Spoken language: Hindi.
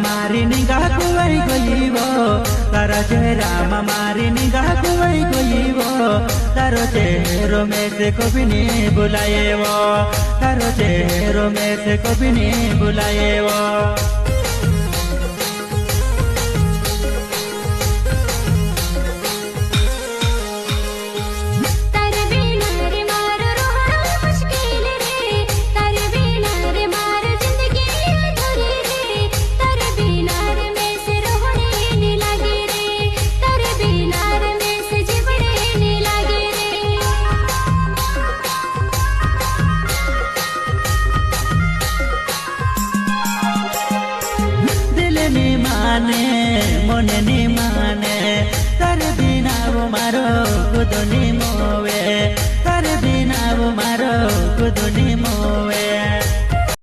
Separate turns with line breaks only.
मारी निगाह कुवै गइबो तारो चेहरा मारी निगाह कुवै गइबो तारो चेहरो में से कभी नहीं बुलाएवो तारो चेहरो में से कभी नहीं बुलाएवो माने मन नि